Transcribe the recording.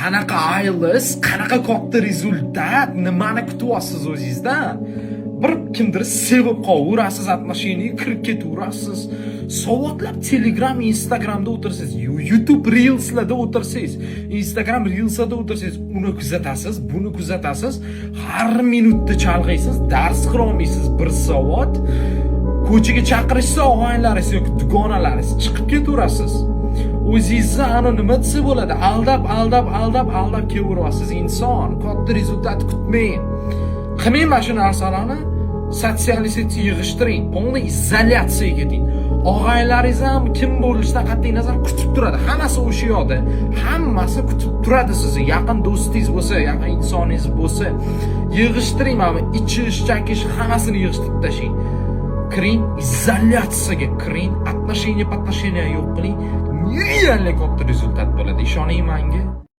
qanaqa aylis, qanaqa katta rezultat, nimani kutyapsiz o'zingizdan? Bir kimdir sevib qolaverasiz, atmashinaga kirib ketaverasiz. Soatlab Telegram, Instagramda o'tirsiz, YouTube Reels'larda o'tirsiz, Instagram Reels'larda o'tirsiz, uni kuzatasiz, buni kuzatasiz, har minutda chalg'iysiz, dars qila olmaysiz, 1 soat ko'chaga chaqirishsa og'aylaringiz yoki dugonalaringiz chiqib ketaverasiz. O'zingizni ana nima desa bo'ladi, aldab kelaverasiz. Inson katta rezultat kutmang. Qilmang mana shu narsalarni, sotsializatsiya yig'ishtiring, polniy izolyatsiyaga keting. Og'aylaringiz ham kim bo'lishidan qat'iy nazar kutib turadi. Hammasi o'sha yoqda. Hammasi kutib turadi sizni. Yaqin do'stingiz bo'lsa, yaqin insoningiz bo'lsa, yig'ishtiring, mana ichish, chakish hammasini yig'ishtirib tashlang. Kiring, izolyatsiyaga kiring, отношения yo'q qiling. Nerealniy katta rezultat bo'ladi, ishoning menga.